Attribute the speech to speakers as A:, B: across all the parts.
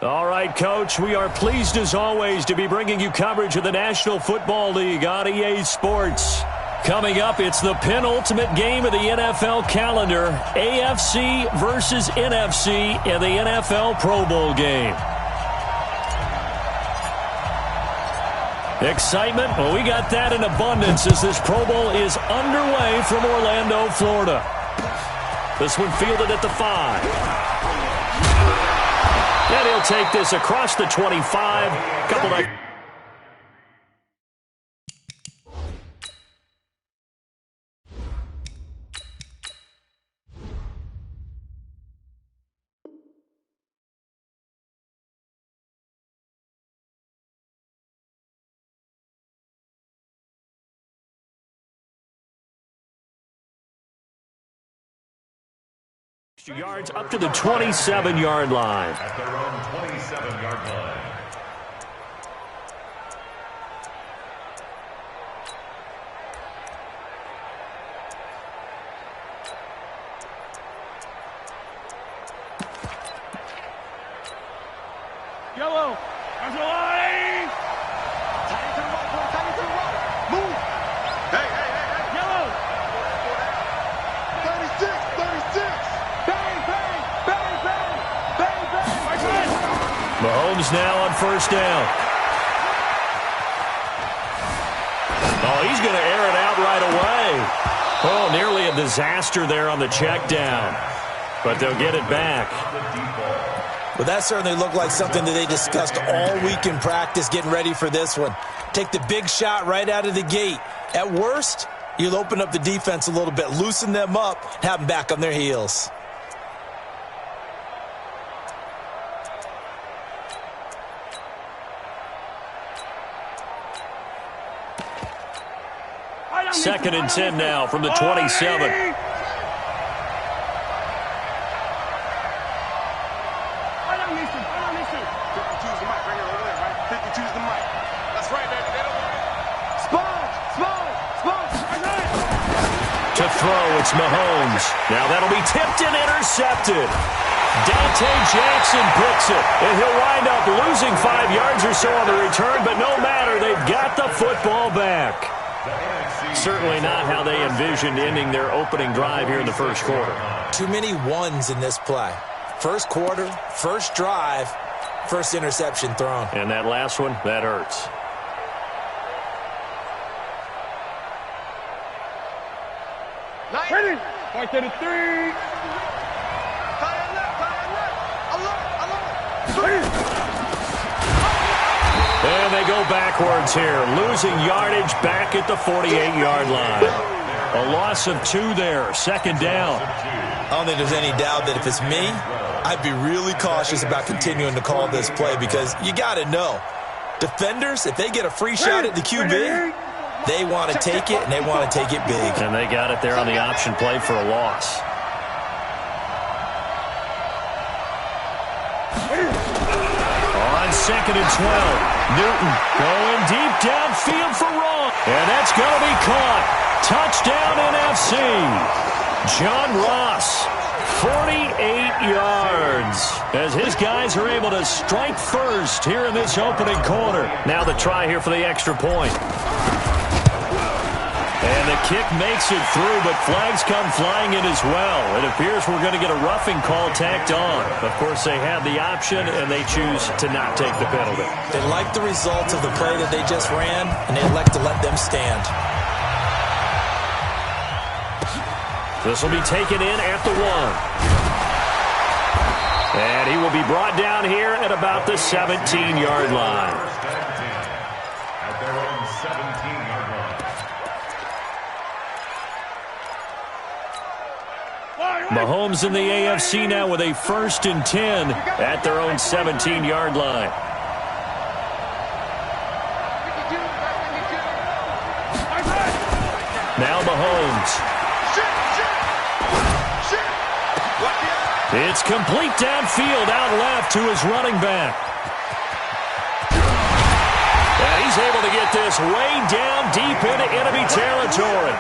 A: All right, Coach, we are pleased as always to be bringing you coverage of the National Football League on EA Sports. Coming up, it's the penultimate game of the NFL calendar, AFC versus NFC in the NFL Pro Bowl game. Excitement? Well, we got that in abundance as this Pro Bowl is underway from Orlando, Florida. This one fielded at the 5. And he'll take this across the 25. Couple of... yards up to the 27-yard line.
B: At their own 27-yard line.
C: Yellow. That's a line. Tight to the right, boy. Tight to the right. Move. Hey. Yellow. 36. Bang.
A: Mahomes now on first down. Oh, he's going to air it out right away. Oh, nearly a disaster there on the check down. But they'll get it back.
D: Well, that certainly looked like something that they discussed all week in practice getting ready for this one. Take the big shot right out of the gate. At worst, you'll open up the defense a little bit, loosen them up, have them back on their heels.
A: Second and 10 now from the 27. To throw, it's Mahomes. Now that'll be tipped and intercepted. Dante Jackson picks it, and he'll wind up losing 5 yards or so on the return, but no matter, they've got the football back. Certainly not how they envisioned ending their opening drive here in the first quarter.
D: Too many ones in this play. First quarter, first drive, first interception thrown.
A: And that last one, that hurts.
C: Ready. 533.
A: And they go backwards here, losing yardage back at the 48-yard line. A loss of 2 there, second down.
D: I don't think there's any doubt that if it's me, I'd be really cautious about continuing to call this play because you got to know, defenders, if they get a free shot at the QB, they want to take it, and they want to take it big.
A: And they got it there on the option play for a loss. On second and 12. Newton going deep downfield for Ross. And that's going to be caught. Touchdown NFC. John Ross, 48 yards. As his guys are able to strike first here in this opening quarter. Now the try here for the extra point. And the kick makes it through, but flags come flying in as well. It appears we're going to get a roughing call tacked on. Of course, they have the option, and they choose to not take the penalty.
D: They like the results of the play that they just ran, and they elect to let them stand.
A: This will be taken in at the 1. And he will be brought down here at about the 17-yard line.
B: At their own 17-yard line.
A: Mahomes in the AFC now with a 1st and 10 at their own 17-yard line. Now Mahomes. It's complete downfield out left to his running back. And He's able to get this way down deep into enemy territory.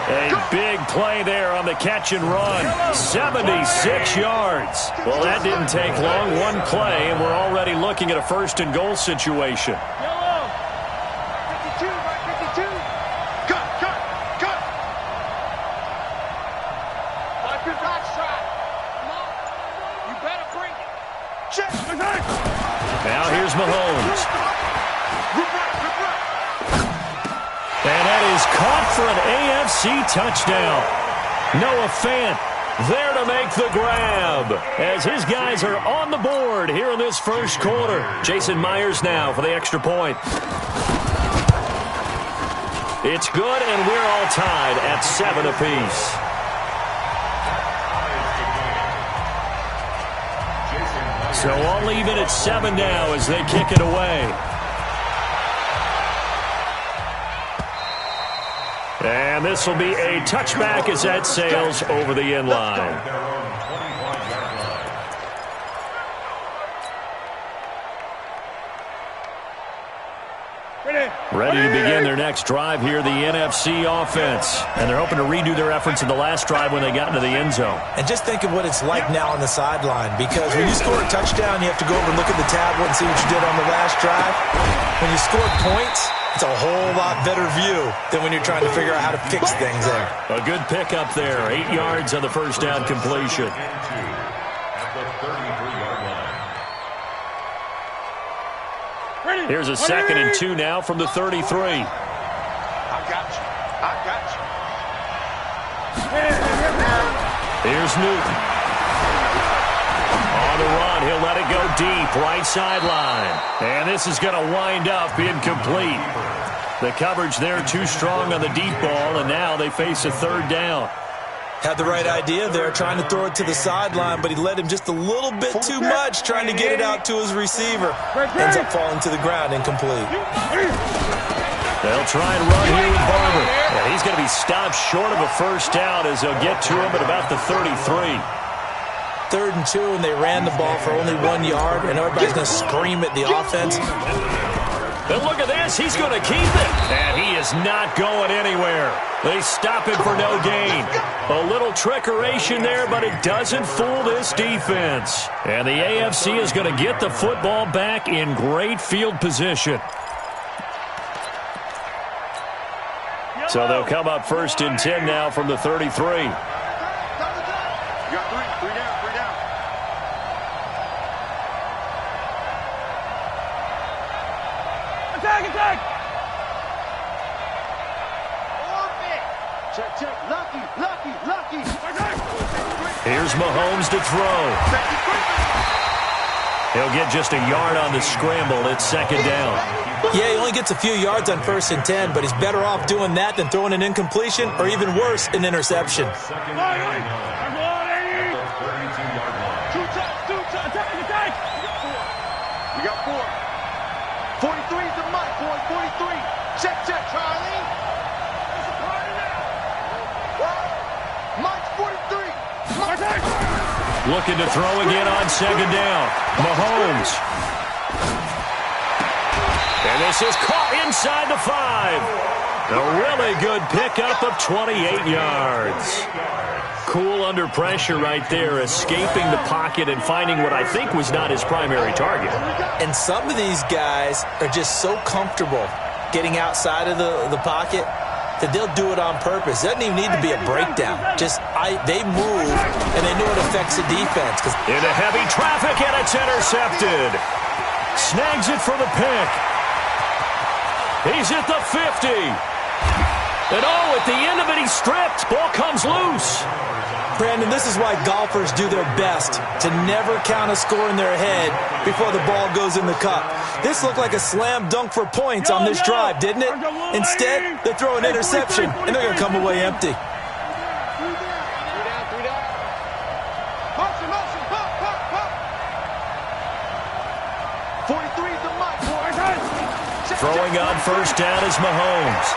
A: A big play there on the catch and run. 76 yards. Well, that didn't take long. One play, and we're already looking at a first and goal situation.
C: Yellow. 52, right, 52. Cut. Watch your back shot. Come on. You better bring it. Check.
A: Now here's Mahomes. And that is caught for an AFC touchdown. Noah Fant there to make the grab as his guys are on the board here in this first quarter. Jason Myers now for the extra point. It's good, and we're all tied at 7 apiece. So all even at 7 now as they kick it away. And this will be a touchback as that sails over the end line. Ready to begin their next drive here, the NFC offense. And they're hoping to redo their efforts in the last drive when they got into the end zone.
D: And just think of what it's like now on the sideline, because when you score a touchdown, you have to go over and look at the tablet and see what you did on the last drive. When you score points, it's a whole lot better view than when you're trying to figure out how to fix things there.
A: A good pickup there. 8 yards on the first down completion.
B: At the 33-yard line.
A: Here's a 2nd and 2 now from the 33.
C: I got you.
A: Here's Newton. On the run, he'll let it go deep, right sideline. And this is going to wind up incomplete. The coverage there too strong on the deep ball, and now they face a third down.
D: Had the right idea there, trying to throw it to the sideline, but he led him just a little bit too much, trying to get it out to his receiver. Ends up falling to the ground, incomplete.
A: They'll try and run here with Barber. And he's going to be stopped short of a first down as they'll get to him at about the 33.
D: 3rd and 2, and they ran the ball for only 1 yard, and everybody's going to scream at the offense.
A: And look at this. He's going to keep it. And he is not going anywhere. They stop him for no gain. A little trickeration there, but it doesn't fool this defense. And the AFC is going to get the football back in great field position. So they'll come up 1st and 10 now from the 33.
C: You got three down. Attack! Orbit! Check. Lucky!
A: Here's Mahomes to throw. He'll get just a yard on the scramble. It's 2nd down.
D: Yeah, he only gets a few yards on 1st and 10, but he's better off doing that than throwing an incompletion or even worse, an interception.
C: We got 4. 43 is the mic, boy. 43. Check, Charlie. That's a party now. Mike's 43.
A: Looking to throw again on 2nd down. Mahomes. And this is caught inside the 5. A really good pickup of 28 yards. Cool under pressure right there, escaping the pocket and finding what I think was not his primary target.
D: And some of these guys are just so comfortable getting outside of the pocket that they'll do it on purpose. It doesn't even need to be a breakdown. They move, and they know it affects the defense.
A: Into heavy traffic, and it's intercepted. Snags it for the pick. He's at the 50. And at the end of it, he's stripped. Ball comes loose.
D: Brandon, this is why golfers do their best to never count a score in their head before the ball goes in the cup. This looked like a slam dunk for points on this drive, didn't it? Instead, they throw an interception, and they're going to come away empty.
C: 43 is the mic, boy.
A: Throwing on 1st down is Mahomes.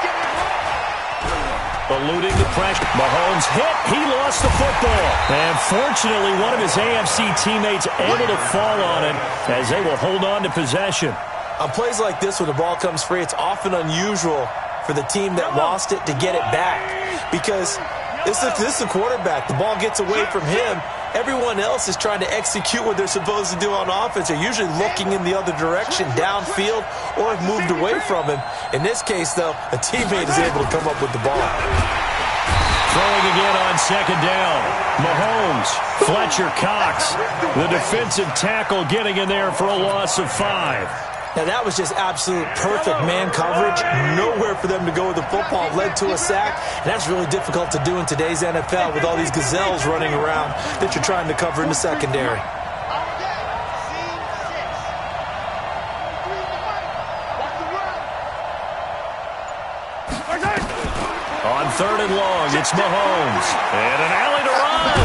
A: Eluding the pressure. Mahomes hit. He lost the football. And fortunately, one of his AFC teammates able to fall on it as they will hold on to possession.
D: On plays like this, when the ball comes free, it's often unusual for the team that lost it to get it back. Because this is a quarterback. The ball gets away from him. Everyone else is trying to execute what they're supposed to do on offense. They're usually looking in the other direction, downfield, or have moved away from him. In this case, though, a teammate is able to come up with the ball.
A: Throwing again on second down. Mahomes, Fletcher Cox, the defensive tackle getting in there for a loss of 5.
D: Now, that was just absolute perfect man coverage. Nowhere for them to go with the football. Led to a sack. And that's really difficult to do in today's NFL with all these gazelles running around that you're trying to cover in the secondary.
A: On 3rd and long, it's Mahomes. And an alley to run.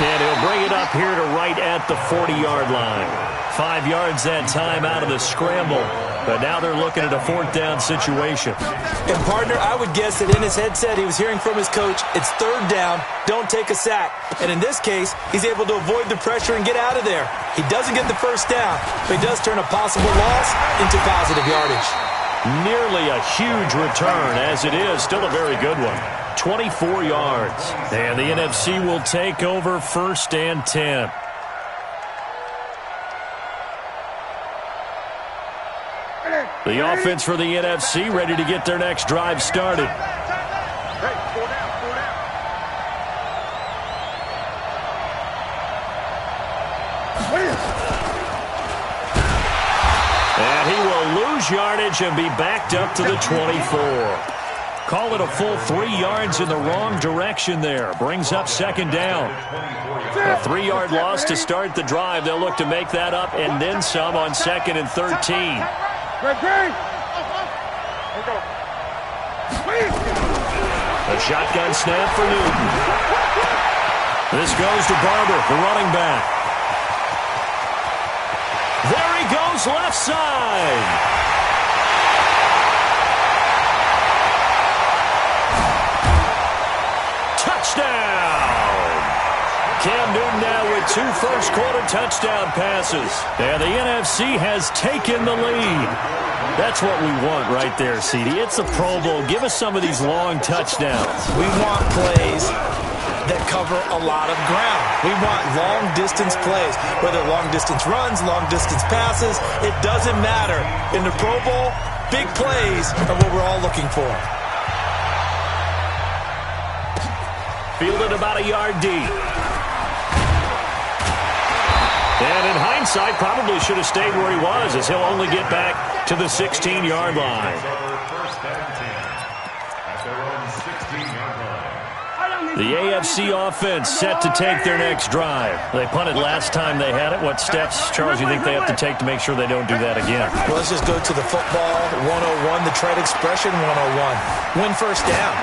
A: And he'll bring it up here to right at the 40-yard line. 5 yards that time out of the scramble. But now they're looking at a 4th down situation.
D: And, partner, I would guess that in his headset he was hearing from his coach, it's 3rd down, don't take a sack. And in this case, he's able to avoid the pressure and get out of there. He doesn't get the 1st down, but he does turn a possible loss into positive yardage.
A: Nearly a huge return, as it is. Still a very good one. 24 yards. And the NFC will take over 1st and 10. The offense for the NFC ready to get their next drive started. And he will lose yardage and be backed up to the 24. Call it a full 3 yards in the wrong direction there. Brings up 2nd down. A 3-yard loss to start the drive. They'll look to make that up and then some on 2nd and 13. A shotgun snap for Newton. This goes to Barber, the running back. There he goes, left side. Touchdown. Cam Newton now with 2 first-quarter touchdown passes. And the NFC has taken the lead. That's what we want right there, CD. It's a Pro Bowl. Give us some of these long touchdowns.
D: We want plays that cover a lot of ground. We want long-distance plays, whether long-distance runs, long-distance passes. It doesn't matter. In the Pro Bowl, big plays are what we're all looking for.
A: Fielded about a yard deep. And in hindsight, probably should have stayed where he was, as he'll only get back to the 16-yard line. The AFC offense set to take their next drive. They punted last time they had it. What steps, Charles, you think they have to take to make sure they don't do that again?
D: Well, let's just go to the football 101, the trade expression 101. Win 1st down.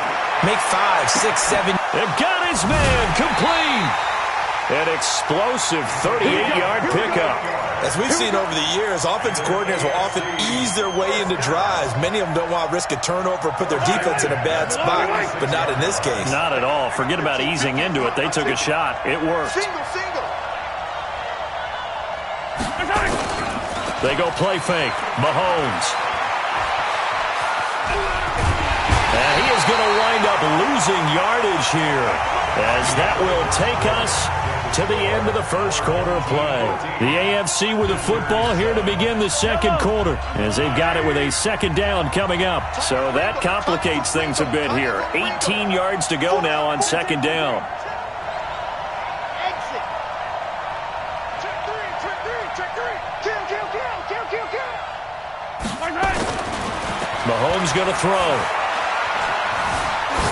D: Make 5, 6, 7.
A: They've got his man complete. An explosive 38-yard pickup.
D: As we've seen over the years, offense coordinators will often ease their way into drives. Many of them don't want to risk a turnover, put their defense in a bad spot, but not in this case.
A: Not at all. Forget about easing into it. They took a shot. It worked. They go play fake. Mahomes. And he is going to wind up losing yardage here, as that will take us to the end of the first quarter of play. The AFC with the football here to begin the 2nd quarter, as they've got it with a 2nd down coming up. So that complicates things a bit here. 18 yards to go now on 2nd down. Mahomes going to throw.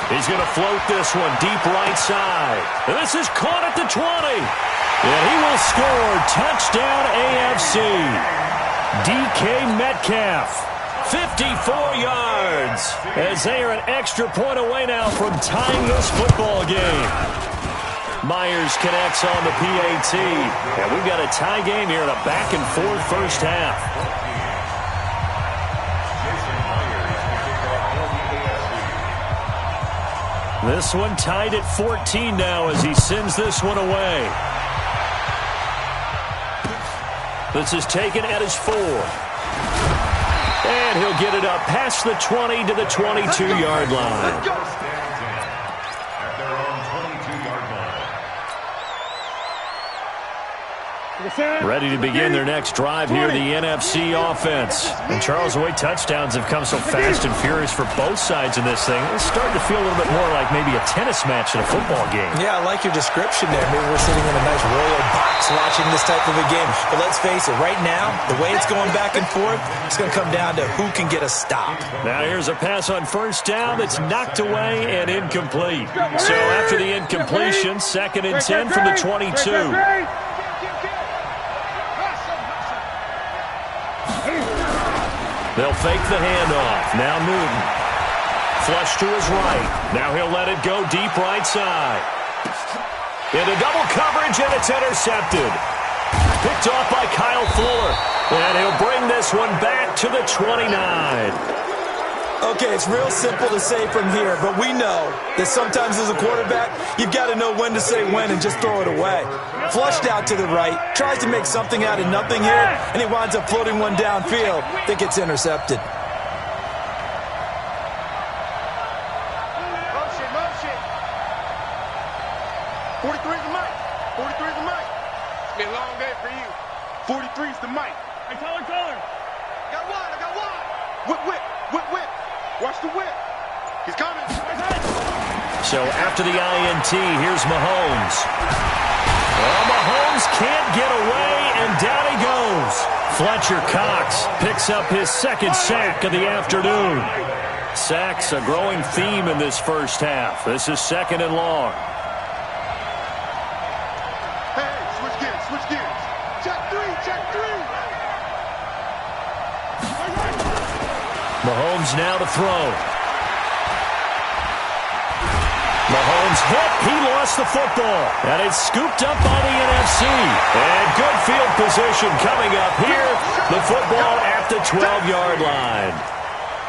A: He's going to float this one deep right side. This is caught at the 20. And he will score. Touchdown AFC. DK Metcalf. 54 yards. As they are an extra point away now from tying this football game. Myers connects on the PAT. And we've got a tie game here in a back-and-forth first half. This one tied at 14 now as he sends this one away. This is taken at his 4. And he'll get it up past the 20 to the 22-yard line.
B: At their own 22-yard line.
A: Ready to begin their next drive here, the NFC offense. And Charles, the way touchdowns have come so fast and furious for both sides in this thing, it's starting to feel a little bit more like maybe a tennis match in a football game.
D: Yeah, I like your description there. Maybe we're sitting in a nice royal box watching this type of a game. But let's face it, right now, the way it's going back and forth, it's going to come down to who can get a stop.
A: Now here's a pass on first down that's knocked away and incomplete. So after the incompletion, 2nd and 10 from the 22. They'll fake the handoff. Now Newton. Flush to his right. Now he'll let it go deep right side. Into double coverage, and it's intercepted. Picked off by Kyle Fuller. And he'll bring this one back to the 29.
D: Okay, it's real simple to say from here, but we know that sometimes as a quarterback, you've got to know when to say when and just throw it away. Flushed out to the right, tries to make something out of nothing here, and he winds up floating one downfield that gets intercepted.
C: Motion. 43 is the mic. 43 is the mic. It's been a long day for you. 43 is the mic. Hey, taller. I got one. Whip. Watch the whip. He's coming.
A: So after the INT, here's Mahomes. Well, Mahomes can't get away, and down he goes. Fletcher Cox picks up his 2nd sack of the afternoon. Sacks a growing theme in this first half. This is 2nd and long.
C: Hey, switch gears. Check three.
A: Mahomes now to throw. Mahomes hit. He lost the football. And it's scooped up by the NFC. And good field position coming up here. The football at the 12-yard line.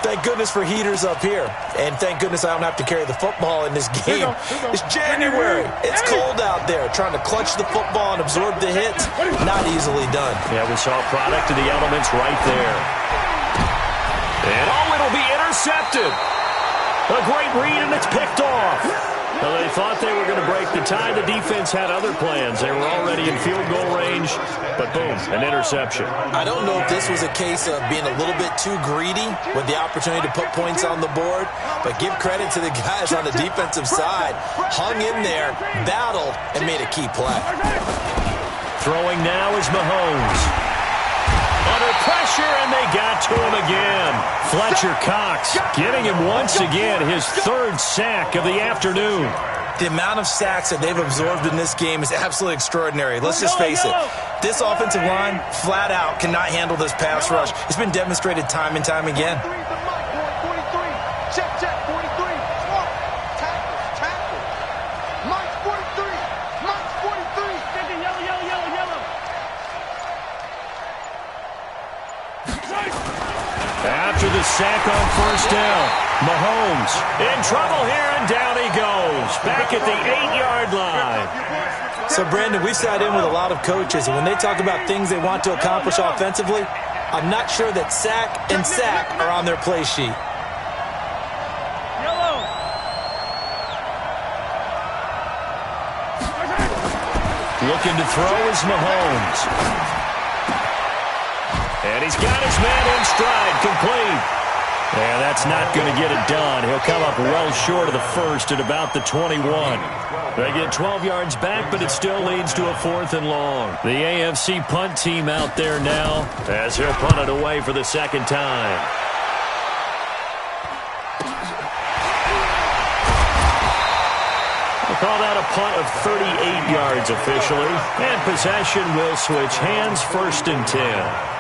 D: Thank goodness for heaters up here. And thank goodness I don't have to carry the football in this game. It's January. It's cold out there. Trying to clutch the football and absorb the hits, not easily done.
A: Yeah, we saw a product of the elements right there. And it'll be intercepted. A great read, and it's picked off. Well, they thought they were going to break the tie. The defense had other plans. They were already in field goal range, but boom, an interception.
D: I don't know if this was a case of being a little bit too greedy with the opportunity to put points on the board, but give credit to the guys on the defensive side. Hung in there, battled, and made a key play.
A: Throwing now is Mahomes. Under pressure, and they got to him again. Fletcher Cox getting him once again, his 3rd sack of the afternoon.
D: The amount of sacks that they've absorbed in this game is absolutely extraordinary. Let's just face it. This offensive line, flat out, cannot handle this pass rush. It's been demonstrated time and time again.
C: 43. Check. 43. Smart. Tackle. Mike's 43. Mike's 43. Yellow.
A: After the sack on first down, Mahomes in trouble here, and down he goes. Back at the 8-yard line.
D: So, Brandon, we've sat in with a lot of coaches, and when they talk about things they want to accomplish offensively, I'm not sure that sack and sack are on their play sheet.
A: Looking to throw is Mahomes. And he's got his man in stride, complete. And that's not going to get it done. He'll come up well short of the first at about the 21. They get 12 yards back, but it still leads to a 4th and long. The AFC punt team out there now as he'll punt it away for the 2nd time. We'll call that a punt of 38 yards officially. And possession will switch hands, 1st and 10.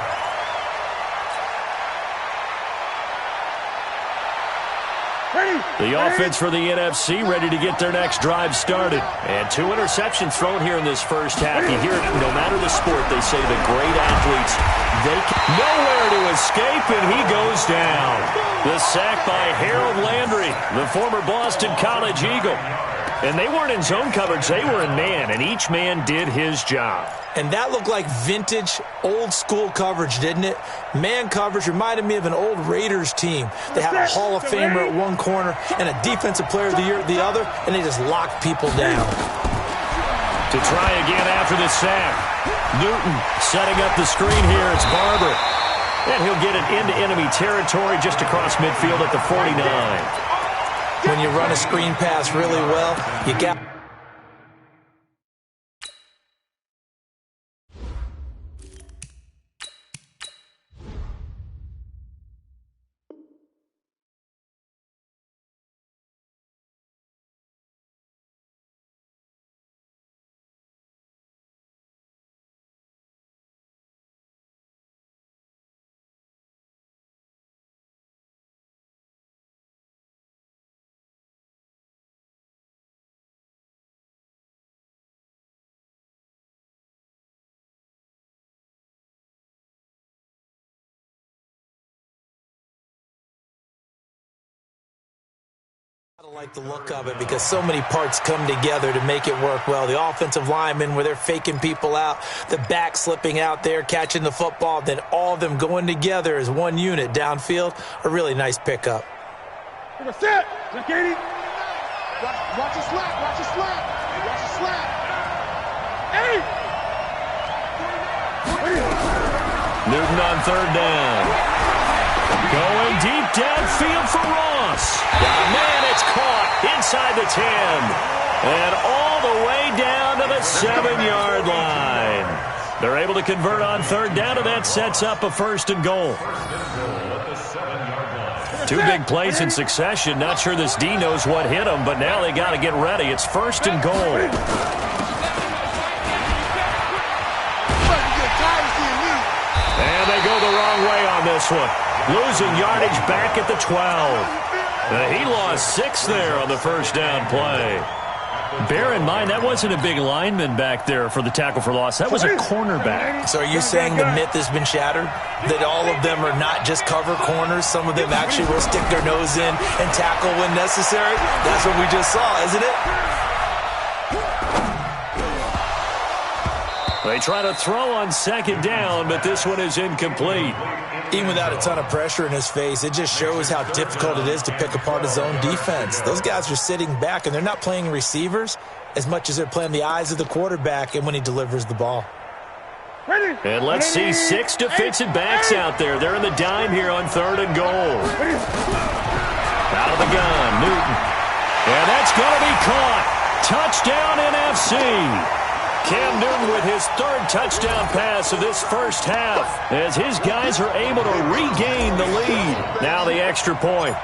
A: The offense for the NFC ready to get their next drive started. And 2 interceptions thrown here in this first half. You hear it, no matter the sport, they say the great athletes, they can nowhere to escape, and he goes down. The sack by Harold Landry, the former Boston College Eagle. And they weren't in zone coverage. They were in man, and each man did his job.
D: And that looked like vintage, old-school coverage, didn't it? Man coverage reminded me of an old Raiders team. They had a Hall of Famer at one corner and a Defensive Player of the Year at the other, and they just locked people down.
A: To try again after the sack. Newton setting up the screen here. It's Barber. And he'll get it into enemy territory just across midfield at the 49.
D: When you run a screen pass really well, you got... I like the look of it because so many parts come together to make it work well. The offensive linemen where they're faking people out, the back slipping out there, catching the football, then all of them going together as one unit downfield. A really nice pickup.
C: Watch your slap, watch your slap, watch your slap. Hey!
A: Newton on third down. Going deep downfield for Ross. Man, it's caught inside the 10. And all the way down to the 7-yard line. They're able to convert on third down, and that sets up a first and goal. Two big plays in succession. Not sure this D knows what hit them, but now they got to get ready. It's first and goal. And they go the wrong way on this one. Losing yardage back at the 12. He lost 6 there on the first down play. Bear in mind, that wasn't a big lineman back there for the tackle for loss. That was a cornerback.
D: So are you saying the myth has been shattered? That all of them are not just cover corners? Some of them actually will stick their nose in and tackle when necessary? That's what we just saw, isn't it?
A: They try to throw on second down, but this one is incomplete.
D: Even without a ton of pressure in his face, it just shows how difficult it is to pick apart his own defense. Those guys are sitting back, and they're not playing receivers as much as they're playing the eyes of the quarterback and when he delivers the ball.
A: And let's see 6 defensive backs out there. They're in the dime here on third and goal. Out of the gun, Newton. And that's going to be caught. Touchdown NFC. Cam Newton with his third touchdown pass of this first half as his guys are able to regain the lead. Now the extra point.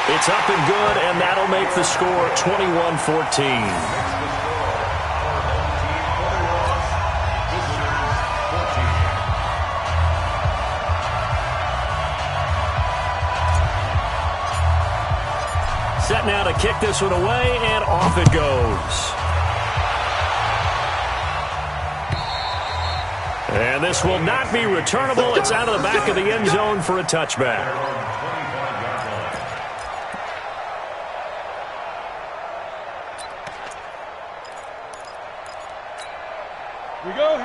A: It's up and good, and that'll make the score 21-14. Set now to kick this one away, and off it goes. And this will not be returnable. It's out of the back of the end zone for a touchback.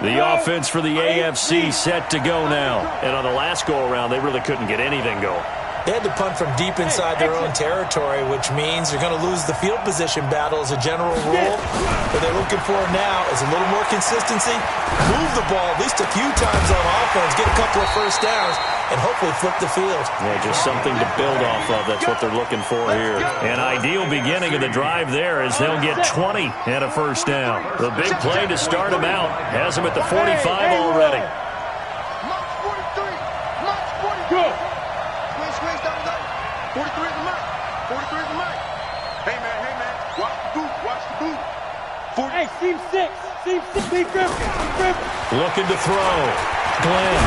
A: The offense for the AFC set to go now. And on the last go-around, they really couldn't get anything going.
D: They had to punt from deep inside their own territory, which means they're going to lose the field position battle as a general rule. What they're looking for now is a little more consistency, move the ball at least a few times on offense, get a couple of first downs, and hopefully flip the field.
A: Yeah, just something to build off of. That's what they're looking for here. An ideal beginning of the drive there is they'll get 20 and a first down. The big play to start them out has them at the 45 already.
C: Good. 43 is the mic. 43 is the mic. Hey, man. Watch the boot. Watch the boot. 40.
B: Hey, seam 6. Seam 6. Big Griffin.
A: Looking to throw. Glenn.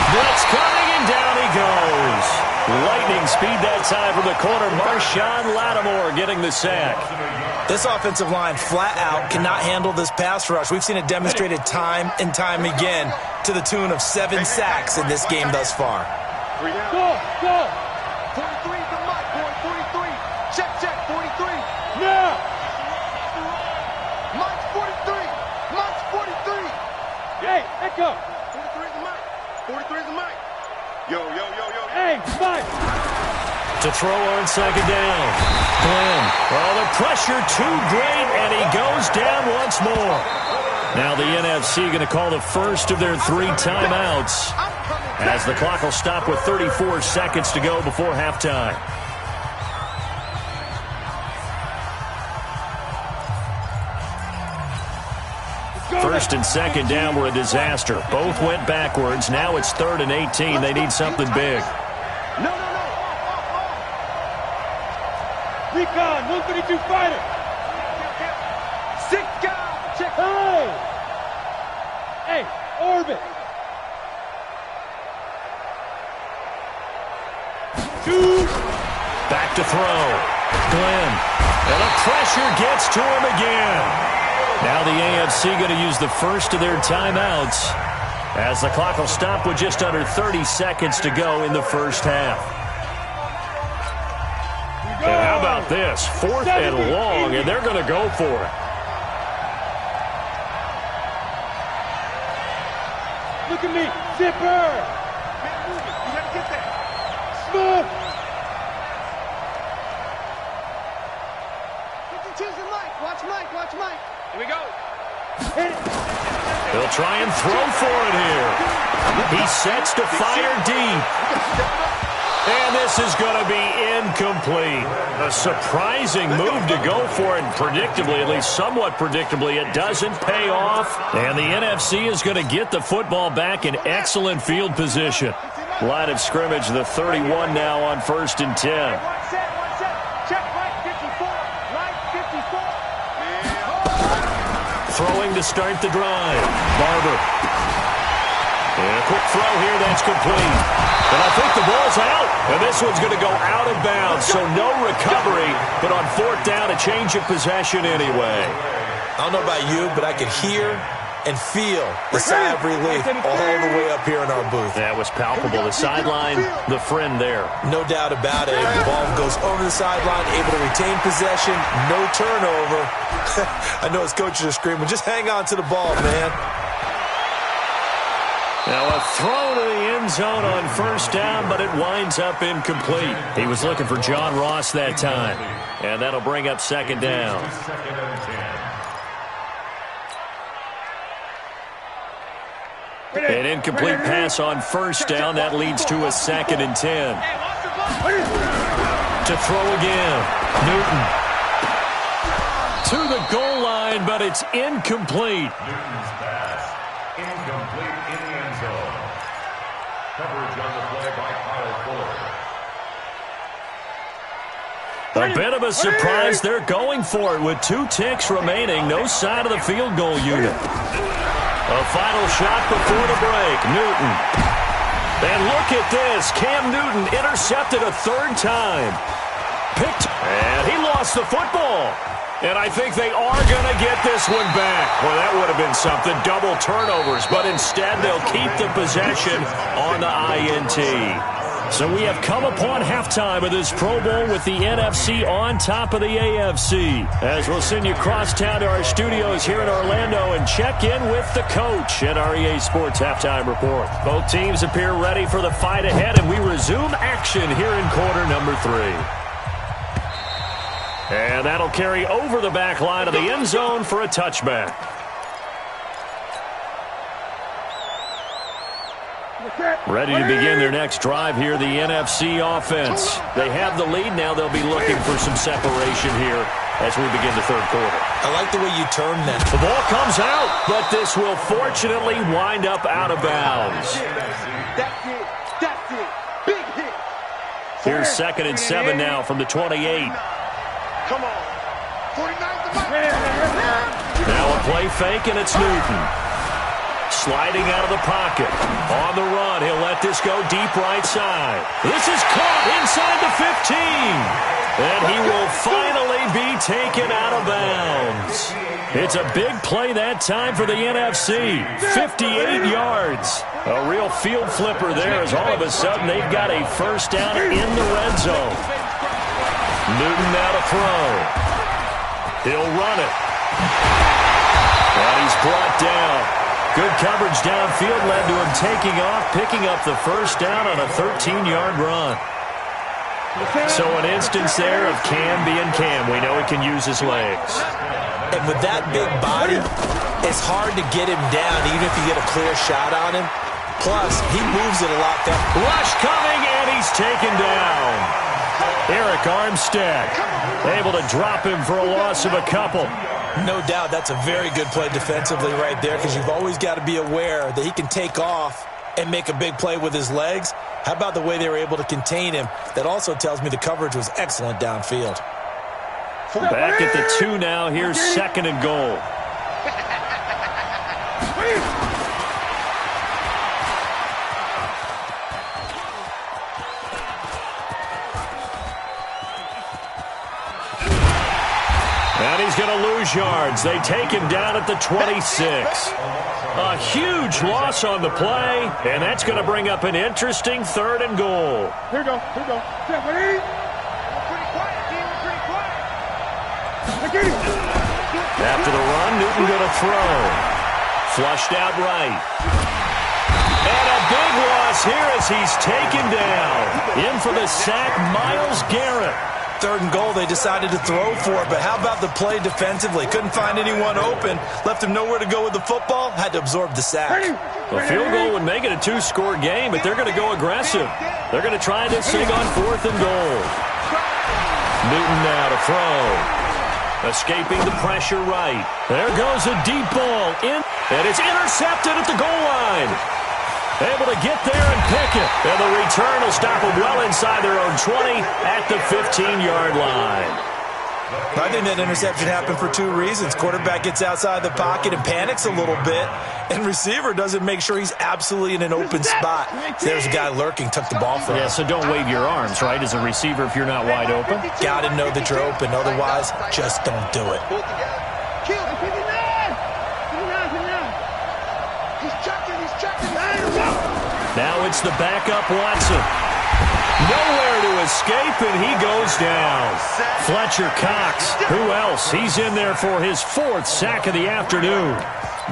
A: Blitz coming, and down he goes. Lightning speed that time from the corner. Marshawn Lattimore getting the sack.
D: This offensive line flat out cannot handle this pass rush. We've seen it demonstrated time and time again to the tune of 7 sacks in this game thus far.
C: Go. 43 is the mic, boy. 43.
B: Hey, echo.
C: 43 is the mic. 43 is the mic. Yo.
B: Hey, five.
A: To throw on second down. Glenn. Oh, the pressure too great, and he goes down once more. Now the NFC going to call the first of their 3 timeouts as the clock will stop with 34 seconds to go before halftime. First and second down were a disaster. Both went backwards. Now it's 3rd and 18. They need something big.
C: No.
B: Recon, 132 fighter.
C: 6 guys. Check.
B: Hey, orbit. 2.
A: Back to throw. Glenn. And the pressure gets to him again. Now the AFC going to use the first of their timeouts as the clock will stop with just under 30 seconds to go in the first half. And how about this? 4th and long, and they're going to go for it.
B: Look at me, zipper.
C: You got to get that.
B: Smooth.
C: 52's the mic. Watch Mike. Here we go.
B: Hit it.
A: He'll try and throw for it here. He sets to fire deep. And this is going to be incomplete. A surprising move to go for it, and predictably, at least somewhat predictably, it doesn't pay off. And the NFC is going to get the football back in excellent field position. Line of scrimmage, the 31 now on 1st and 10.
C: One set. Check right 54. Right 54.
A: Throwing to start the drive. Barber. And a quick throw here, that's complete. And I think the ball's out. And this one's going to go out of bounds, so no recovery. But on 4th down, a change of possession anyway.
D: I don't know about you, but I could hear and feel the sigh of relief all the way up here in our booth.
A: That was palpable. The sideline, the friend there.
D: No doubt about it. The ball goes over the sideline, able to retain possession, no turnover. I know his coaches are screaming, just hang on to the ball, man.
A: Now a throw to the end zone on 1st down, but it winds up incomplete. He was looking for John Ross that time. And that'll bring up 2nd down. An incomplete pass on 1st down. That leads to a 2nd and 10. To throw again. Newton. To the goal line, but it's incomplete.
E: Newton's pass. Incomplete in the end zone. Coverage on the play by Kyle Fuller.
A: A bit of a surprise. They're going for it with 2 ticks remaining. No sign of the field goal unit. A final shot before the break. Newton. And look at this. Cam Newton intercepted a 3rd time. Picked. And he lost the football. And I think they are going to get this one back. Well, that would have been something. Double turnovers. But instead, they'll keep the possession on the INT. So we have come upon halftime of this Pro Bowl with the NFC on top of the AFC. As we'll send you across town to our studios here in Orlando and check in with the coach at our EA Sports Halftime Report. Both teams appear ready for the fight ahead, and we resume action here in quarter number 3. And that'll carry over the back line of the end zone for a touchback. Ready to begin their next drive here, the NFC offense. They have the lead. Now they'll be looking for some separation here as we begin the 3rd quarter.
D: I like the way you termed that.
A: The ball comes out, but this will fortunately wind up out of bounds.
C: That's it. Big hit.
A: Here's 2nd and 7 now from the 28.
C: Come on. 49's the mic.
A: Now a play fake, and it's Newton. Sliding out of the pocket. On the run, he'll let this go deep right side. This is caught inside the 15. And he will finally be taken out of bounds. It's a big play that time for the NFC. 58 yards. A real field flipper there as all of a sudden they've got a 1st down in the red zone. Newton now to throw. He'll run it. And he's brought down. Good coverage downfield led to him taking off, picking up the first down on a 13-yard run. So an instance there of Cam being Cam. We know he can use his legs.
D: And with that big body, it's hard to get him down even if you get a clear shot on him. Plus, he moves it a lot there.
A: Rush coming, and he's taken down. Eric Armstead able to drop him for a loss of a couple.
D: No doubt that's a very good play defensively right there, because you've always got to be aware that he can take off and make a big play with his legs. How about the way they were able to contain him? That also tells me the coverage was excellent downfield.
A: Back at the 2 now. Here's 2nd and goal. And he's going to lose yards. They take him down at the 26. A huge loss on the play, and that's going to bring up an interesting 3rd and goal.
B: Here we go. Here we go. Pretty quiet, team. Pretty quiet.
A: After the run, Newton going to throw. Flushed out right. And a big loss here as he's taken down. In for the sack, Myles Garrett.
D: 3rd and goal, they decided to throw for it, but how about the play defensively? Couldn't find anyone open, left him nowhere to go with the football, had to absorb the sack.
A: A field goal would make it a 2-score game, but they're going to go aggressive. They're going to try this thing on 4th and goal. Newton now to throw. Escaping the pressure right. There goes a deep ball in, and it's intercepted at the goal line. Able to get there and pick it. And the return will stop them well inside their own 20 at the 15-yard line.
D: I think that interception happened for 2 reasons. Quarterback gets outside the pocket and panics a little bit, and receiver doesn't make sure he's absolutely in an open spot. There's a guy lurking, took the ball from him.
A: Yeah, so don't wave your arms, right, as a receiver if you're not wide open.
D: Got to know that you're open. Otherwise, just don't do it.
A: Now it's the backup Watson. Nowhere to escape, and he goes down. Fletcher Cox, who else? He's in there for his 4th sack of the afternoon.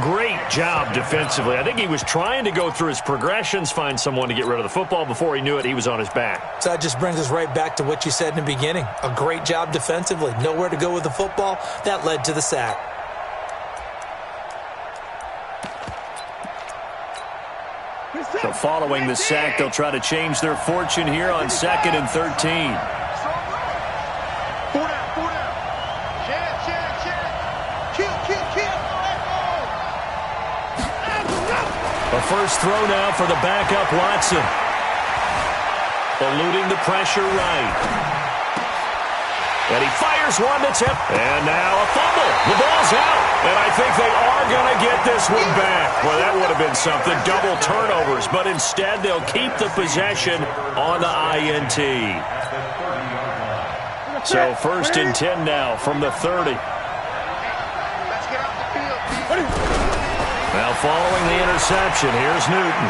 A: Great job defensively. I think he was trying to go through his progressions, find someone to get rid of the football. Before he knew it, he was on his back.
D: So that just brings us right back to what you said in the beginning. A great job defensively. Nowhere to go with the football. That led to the sack.
A: So following the sack, they'll try to change their fortune here on 2nd and 13.
C: 4 down. Kill.
A: A first throw now for the backup Watson. Eluding the pressure right. And he fires one that's hit. And now a fumble. The ball's out. And I think they are going to get this one back. Well, that would have been something. Double turnovers. But instead, they'll keep the possession on the INT. So 1st and 10 now from the 30. Now following the interception, here's Newton.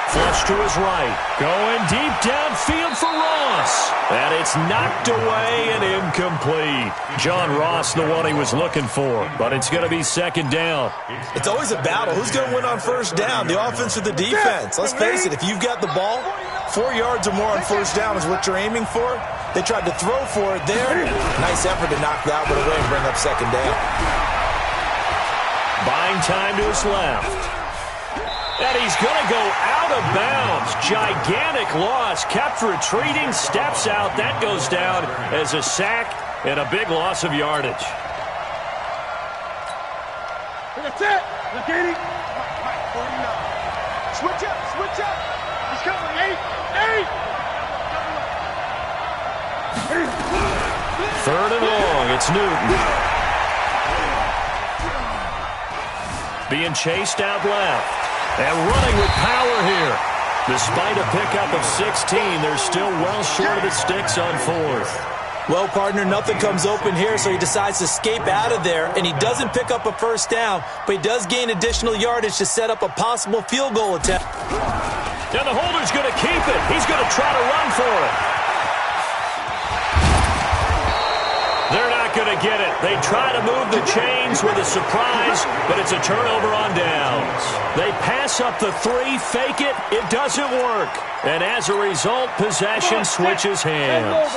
A: Flush to his right. Going deep downfield for Ross. And it's knocked away and incomplete. John Ross, the one he was looking for. But it's going to be 2nd down.
D: It's always a battle. Who's going to win on 1st down, the offense or the defense? Let's face it, if you've got the ball, 4 yards or more on 1st down is what you're aiming for. They tried to throw for it there. Nice effort to knock that one away and bring up 2nd down.
A: Buying time to his left. And he's going to go out of bounds. Gigantic loss. Kept retreating. Steps out. That goes down as a sack and a big loss of yardage.
B: That's it. Look at him.
C: Switch up. He's coming. 8.
A: 3rd and long. It's Newton. Being chased out left. And running with power here. Despite a pickup of 16, they're still well short of the sticks on 4th.
D: Well, partner, nothing comes open here, so he decides to escape out of there, and he doesn't pick up a 1st down, but he does gain additional yardage to set up a possible field goal attempt.
A: And the holder's going to keep it. He's going to try to run for it. They're not going to get it. They try to move the chains with a surprise, but it's a turnover on downs. They pass up the 3, fake it. It doesn't work. And as a result, possession switches hands.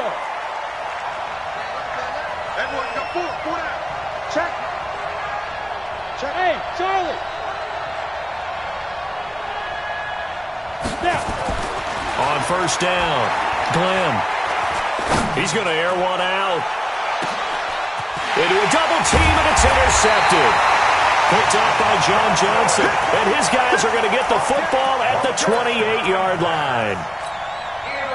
C: Everyone got 4 down. Check. Check.
B: Hey, Charlie. Step.
A: On first down, Glenn. He's going to air one out. Into a double team, and it's intercepted. Picked up by John Johnson. And his guys are going to get the football at the 28-yard line.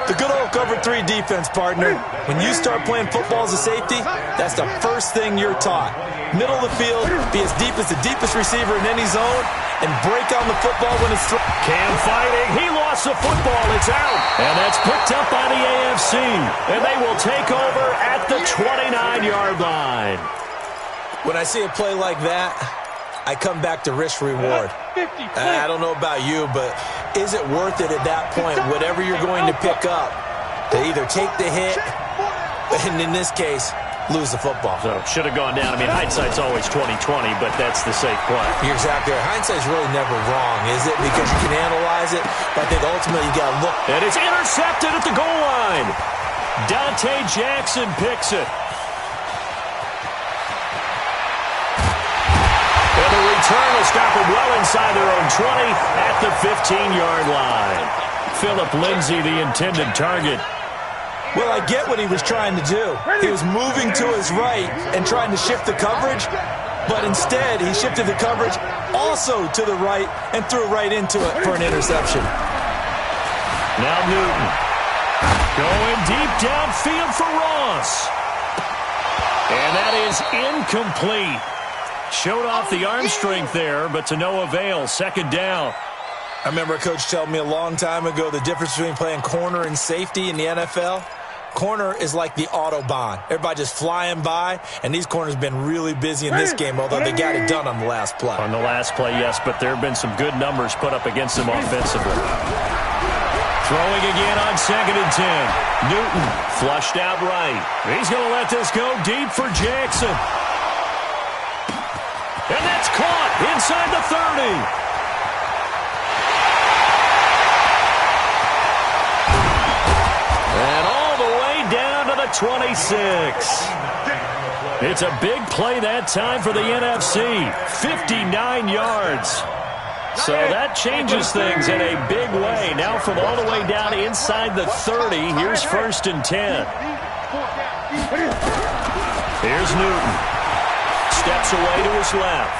D: The good old cover 3 defense, partner. When you start playing football as a safety, that's the first thing you're taught. Middle of the field, be as deep as the deepest receiver in any zone, and break on the football when it's thrown.
A: Cam fighting. He lost the football. It's out. And that's picked up by the AFC. And they will take over at the 29-yard line.
D: When I see a play like that, I come back to risk-reward. I don't know about you, but is it worth it at that point, whatever you're going to pick up, to either take the hit, and in this case, lose the football?
A: So, should have gone down. I mean, hindsight's always 20/20, but that's the safe play.
D: You're exactly right. Hindsight's really never wrong, is it? Because you can analyze it, but I think ultimately you got to look.
A: And it's intercepted at the goal line. Dante Jackson picks it. And the return will stop them well inside their own 20 at the 15-yard line. Philip Lindsay, the intended target.
D: Well, I get what he was trying to do. He was moving to his right and trying to shift the coverage, but instead he shifted the coverage also to the right and threw right into it for an interception.
A: Now Newton going deep downfield for Ross. And that is incomplete. Showed off the arm strength there, but to no avail. Second down.
D: I remember a coach telling me a long time ago the difference between playing corner and safety in the NFL. Corner is like the Autobahn. Everybody just flying by, and these corners have been really busy in this game, although they got it done on the last play.
A: On the last play, yes, but there have been some good numbers put up against them offensively. Throwing again on 2nd and 10. Newton flushed out right. He's going to let this go deep for Jackson. And that's caught inside the 30. And all the way down to the 26. It's a big play that time for the NFC. 59 yards. So that changes things in a big way. Now from all the way down inside the 30, here's 1st and 10. Here's Newton. Steps away to his left.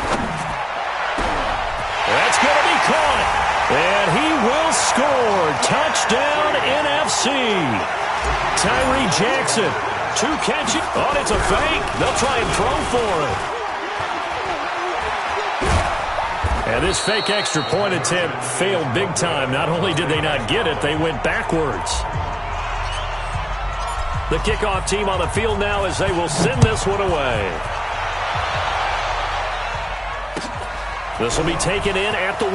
A: That's going to be caught. And he will score. Touchdown, NFC. Tyree Jackson, 2 catches. Oh, it's a fake. They'll try and throw for it. And this fake extra point attempt failed big time. Not only did they not get it, they went backwards. The kickoff team on the field now as they will send this one away. This will be taken in at the 1.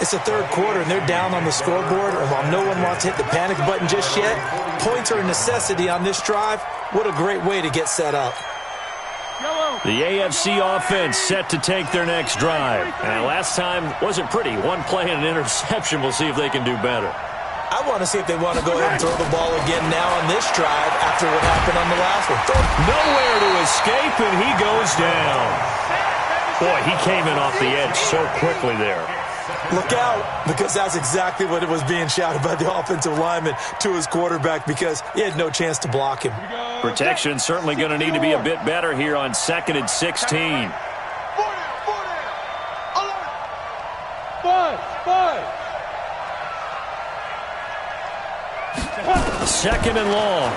D: It's the 3rd quarter, and they're down on the scoreboard, and while no one wants to hit the panic button just yet, points are a necessity on this drive. What a great way to get set up.
A: The AFC offense set to take their next drive. And last time wasn't pretty. 1 play and an interception. We'll see if they can do better.
D: I want to see if they want to go ahead and throw the ball again now on this drive after what happened on the last one.
A: Nowhere to escape, and he goes down. Boy, he came in off the edge so quickly there.
D: Look out, because that's exactly what it was being shouted by the offensive lineman to his quarterback, because he had no chance to block him.
A: Protection certainly going to need to be a bit better here on 2nd and 16. 2nd and long.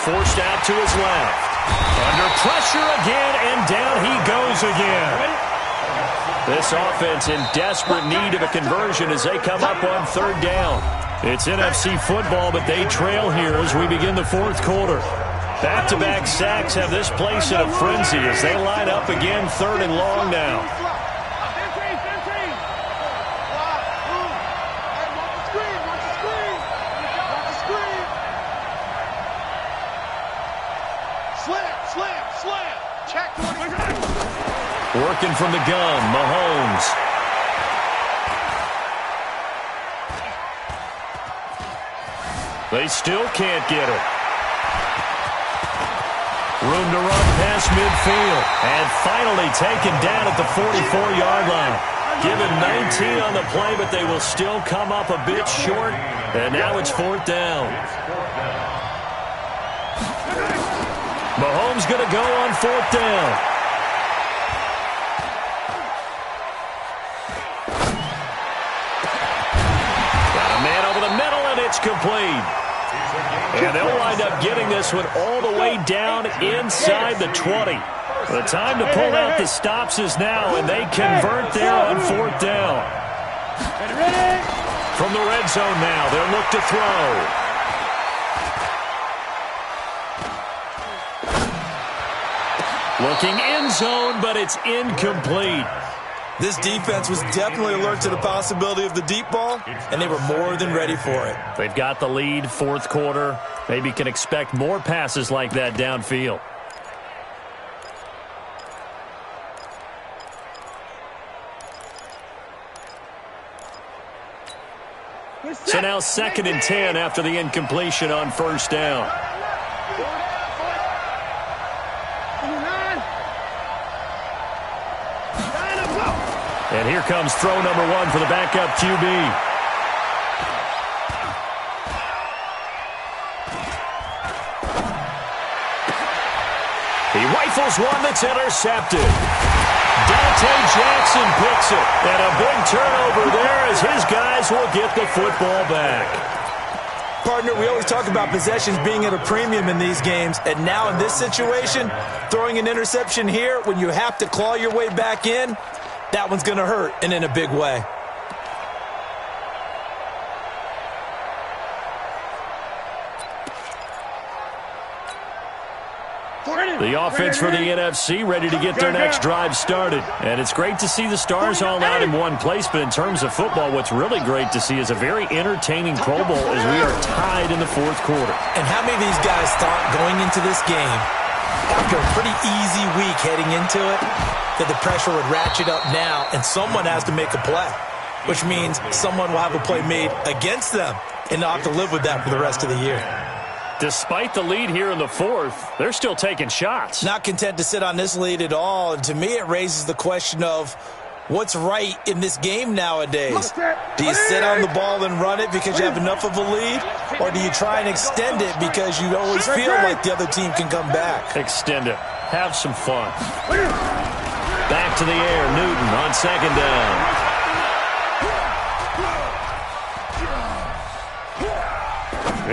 A: Forced out to his left. Under pressure again, and down he goes again. This offense in desperate need of a conversion as they come up on 3rd down. It's NFC football, but they trail here as we begin the 4th quarter. Back-to-back sacks have this place in a frenzy as they line up again 3rd and long now.
C: Slam. Check 20.
A: Working from the gun, Mahomes. They still can't get it. Room to run past midfield. And finally taken down at the 44-yard line. Given 19 on the play, but they will still come up a bit short. And now it's 4th down. Mahomes going to go on 4th down. Got a man over the middle, and it's complete. And they'll wind up getting this one all the way down inside the 20. The time to pull out the stops is now, and they convert there on 4th down. From the red zone now, they'll look to throw. Looking end zone, but it's incomplete.
D: This defense was definitely alert to the possibility of the deep ball, and they were more than ready for it.
A: They've got the lead, 4th quarter. Maybe can expect more passes like that downfield. So now 2nd and 10 after the incompletion on 1st down. And here comes throw number 1 for the backup QB. He rifles one that's intercepted. Dante Jackson picks it. And a big turnover there as his guys will get the football back.
D: Partner, we always talk about possessions being at a premium in these games. And now in this situation, throwing an interception here when you have to claw your way back in, that one's going to hurt, and in a big way.
A: The offense for the NFC ready to get their next drive started. And it's great to see the stars all out in one place, but in terms of football, what's really great to see is a very entertaining Pro Bowl as we are tied in the 4th quarter.
D: And how many of these guys thought going into this game, after a pretty easy week heading into it, that the pressure would ratchet up now and someone has to make a play, which means someone will have a play made against them and not have to live with that for the rest of the year.
A: Despite the lead here in the 4th, they're still taking shots.
D: Not content to sit on this lead at all, and to me it raises the question of what's right in this game nowadays. Do you sit on the ball and run it because you have enough of a lead, or do you try and extend it because you always feel like the other team can come back?
A: Extend it. Have some fun. Back to the air, Newton on 2nd down.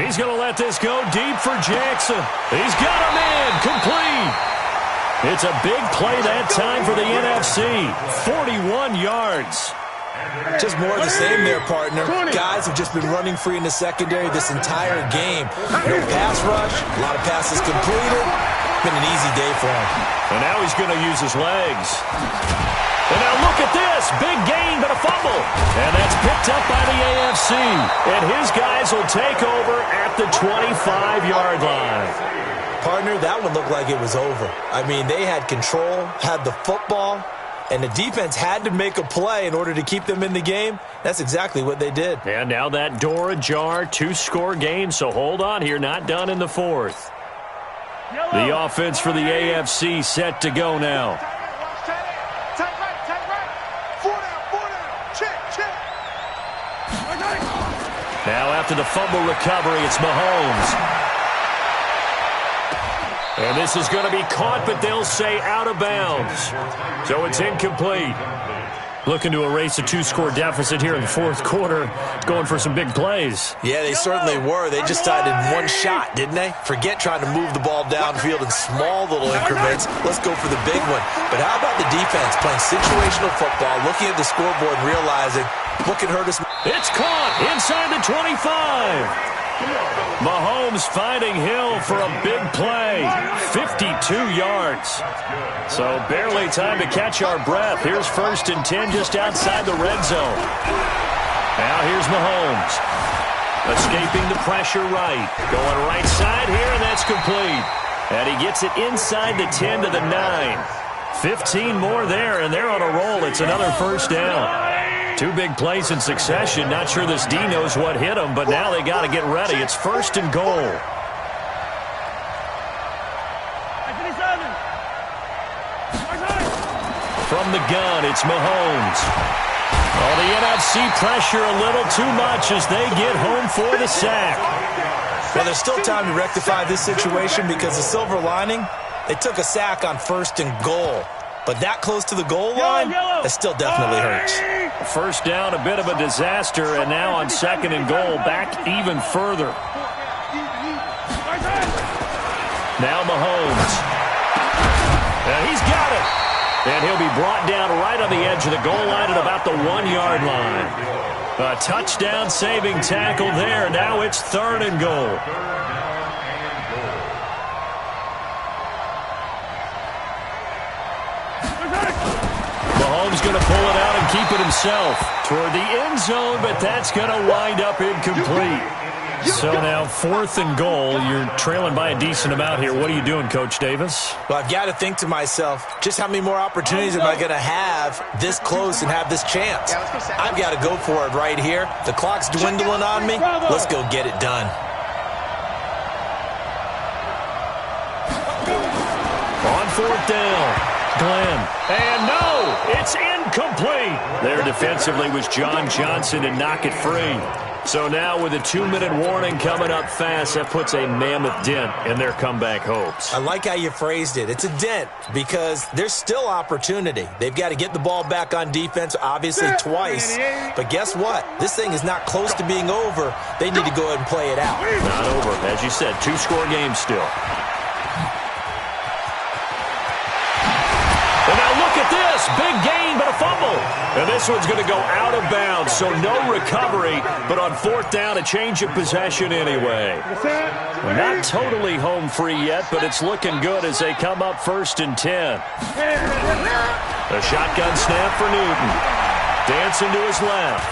A: He's going to let this go deep for Jackson. He's got a man complete. It's a big play that time for the NFC. 41 yards.
D: Just more of the same there, partner. Guys have just been running free in the secondary this entire game. No pass rush, a lot of passes completed. Been an easy day for him.
A: And now he's going to use his legs. And now look at this. Big gain, but a fumble. And that's picked up by the AFC. And his guys will take over at the 25-yard line.
D: Partner, that one looked like it was over. I mean, they had control, had the football, and the defense had to make a play in order to keep them in the game. That's exactly what they did.
A: And now that door ajar, 2-score game, so hold on here, not done in the 4th. The offense for the AFC set to go now. Now after the fumble recovery, it's Mahomes. And this is going to be caught, but they'll say out of bounds. So it's incomplete. Looking to erase a 2-score deficit here in the 4th quarter, going for some big plays.
D: Yeah, they certainly were. They just decided one shot, didn't they? Forget trying to move the ball downfield in small little increments. Let's go for the big one. But how about the defense playing situational football, looking at the scoreboard and realizing what can hurt us?
A: It's caught inside the 25. Mahomes finding Hill for a big play. 52 yards. So barely time to catch our breath. Here's 1st and 10 just outside the red zone. Now here's Mahomes. Escaping the pressure right. Going right side here, and that's complete. And he gets it inside the 10 to the 9. 15 more there, and they're on a roll. It's another first down. Two big plays in succession. Not sure this D knows what hit him, but now they got to get ready. It's first and goal. From the gun, it's Mahomes. Oh, the NFC pressure a little too much as they get home for the sack.
D: Well, there's still time to rectify this situation because the silver lining, they took a sack on first and goal. But that close to the goal line, that still definitely hurts.
A: First down, a bit of a disaster, and now on second and goal, back even further. Now Mahomes. And he's got it. And he'll be brought down right on the edge of the goal line at about the 1-yard line. A touchdown-saving tackle there. Now it's third and goal. Mahomes going to pull it out and keep it himself toward the end zone, but that's going to wind up incomplete. So now fourth and goal. You're trailing by a decent amount here. What are you doing, Coach Davis?
D: Well, I've got to think to myself, just how many more opportunities am I going to have this close and have this chance? I've got to go for it right here. The clock's dwindling on me. Let's go get it done.
A: On fourth down. Glenn. And no, it's incomplete. There defensively was John Johnson to knock it free. So now with a 2-minute warning coming up fast, that puts a mammoth dent in their comeback hopes.
D: I like how you phrased it. It's a dent because there's still opportunity. They've got to get the ball back on defense, obviously twice. But guess what? This thing is not close to being over. They need to go ahead and play it out.
A: Not over. As you said, 2-score game still. And now look at this. Big gain, but a fumble. And this one's going to go out of bounds, so no recovery. But on fourth down, a change of possession anyway. Not totally home free yet, but it's looking good as they come up first and 10. A shotgun snap for Newton. Dancing to his left.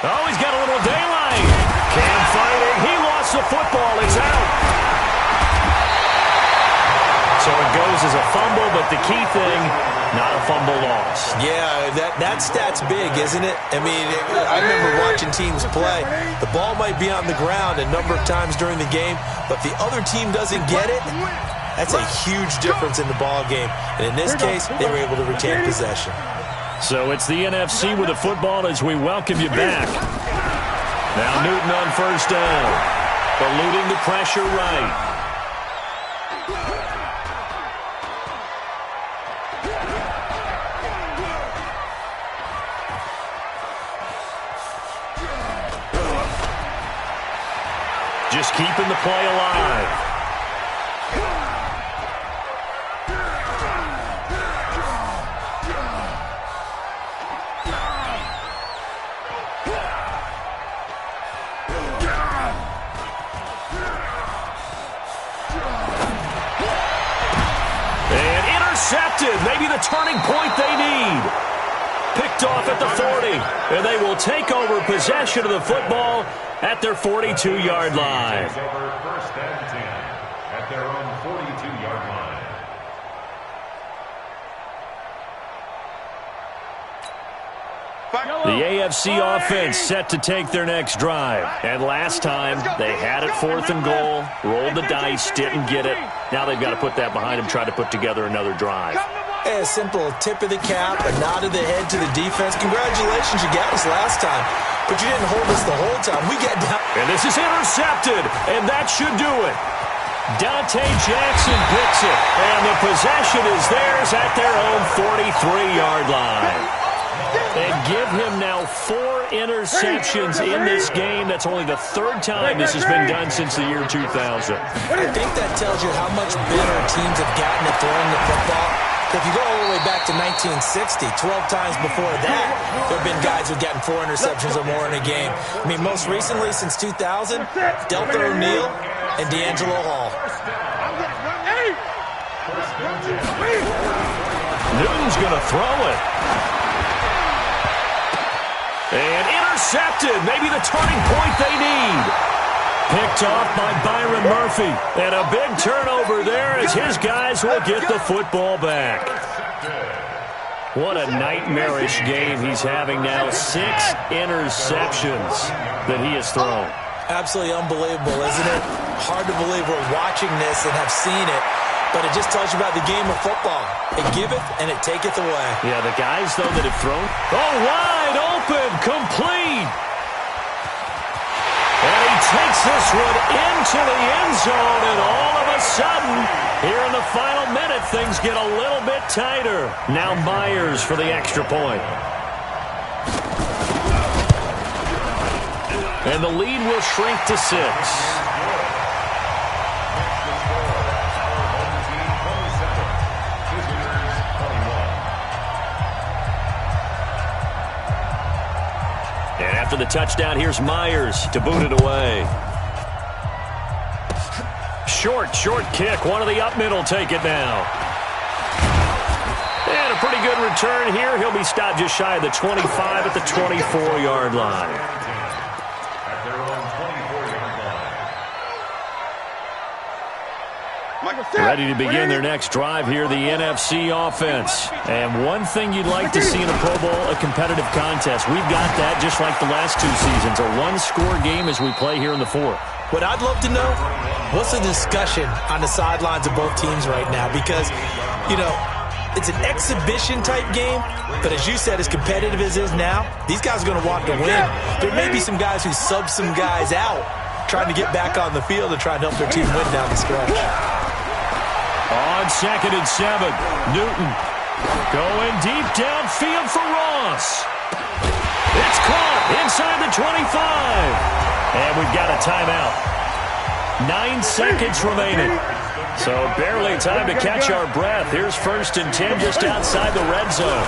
A: Oh, he's got a little daylight. Cam fighting. He lost the football. It's out. So it goes as a fumble, but the key thing, not a fumble loss.
D: Yeah, that stat's big, isn't it? I mean, I remember watching teams play. The ball might be on the ground a number of times during the game, but if the other team doesn't get it, that's a huge difference in the ball game. And in this case, they were able to retain possession.
A: So it's the NFC with the football as we welcome you back. Now Newton on first down, eluding the pressure right. Just keeping the play alive. And intercepted. Maybe the turning point they need. Picked off at the 40. And they will take over possession of the football at their 42-yard line.
E: First and 10 at their own 42-yard line.
A: The AFC offense set to take their next drive. And last time, they had it fourth and goal, rolled the dice, didn't get it. Now they've got to put that behind them, try to put together another drive.
D: A simple tip of the cap, a nod of the head to the defense. Congratulations, you got us last time. But you didn't hold us the whole time. We get down.
A: And this is intercepted, and that should do it. Dante Jackson picks it, and the possession is theirs at their own 43-yard line. And give him now 4 interceptions in this game. That's only the third time this has been done since the year 2000.
D: I think that tells you how much better teams have gotten at throwing the football. If you go all the way back to 1960, 12 times before that, there have been guys who've gotten 4 interceptions or more in a game. I mean, most recently, since 2000, Delta O'Neal and D'Angelo Hall.
A: Newton's going to throw it. And intercepted. Maybe the turning point they need. Picked off by Byron Murphy. And a big turnover there as his guys will get the football back. What a nightmarish game he's having now. 6 interceptions that he has thrown.
D: Absolutely unbelievable, isn't it? Hard to believe we're watching this and have seen it, but it just tells you about the game of football. It giveth and it taketh away.
A: Yeah, the guys, though, that have thrown. Oh, wide open, complete. And he takes this one into the end zone, and all of a sudden, here in the final minute, things get a little bit tighter. Now Myers for the extra point. And the lead will shrink to 6. And after the touchdown, here's Myers to boot it away. Short kick. One of the up middle take it now. And a pretty good return here. He'll be stopped just shy of the 25 at the 24-yard line. Ready to begin their next drive here, the NFC offense. And one thing you'd like to see in a Pro Bowl, a competitive contest. We've got that just like the last 2 seasons, a one-score game as we play here in the 4th.
D: What I'd love to know, what's the discussion on the sidelines of both teams right now? Because, you know, it's an exhibition-type game, but as you said, as competitive as it is now, these guys are going to want to win. There may be some guys who sub some guys out, trying to get back on the field and try and help their team win down the stretch.
A: On 2nd and 7, Newton going deep downfield for Ross. It's caught inside the 25. And we've got a timeout. 9 seconds remaining. So barely time to catch our breath. Here's 1st and 10 just outside the red zone.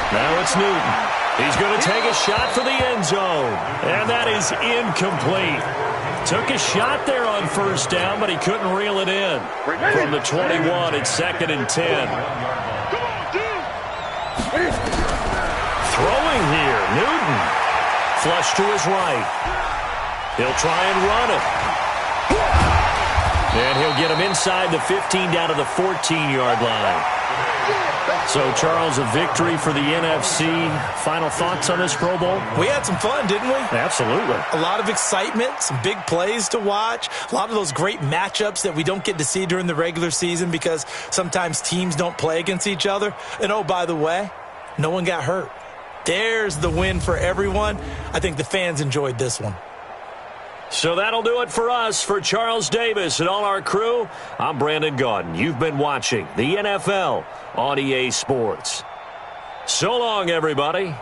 A: Now it's Newton. He's going to take a shot for the end zone. And that is incomplete. Took a shot there on 1st down, but he couldn't reel it in. From the 21, it's 2nd and 10. Throwing here, Newton. Flush to his right. He'll try and run it. And he'll get him inside the 15 down to the 14-yard line. So, Charles, a victory for the NFC. Final thoughts on this Pro Bowl?
D: We had some fun, didn't we?
A: Absolutely.
D: A lot of excitement, some big plays to watch, a lot of those great matchups that we don't get to see during the regular season because sometimes teams don't play against each other. And, oh, by the way, no one got hurt. There's the win for everyone. I think the fans enjoyed this one.
A: So that'll do it for us. For Charles Davis and all our crew, I'm Brandon Gaudin. You've been watching the NFL on EA Sports. So long, everybody.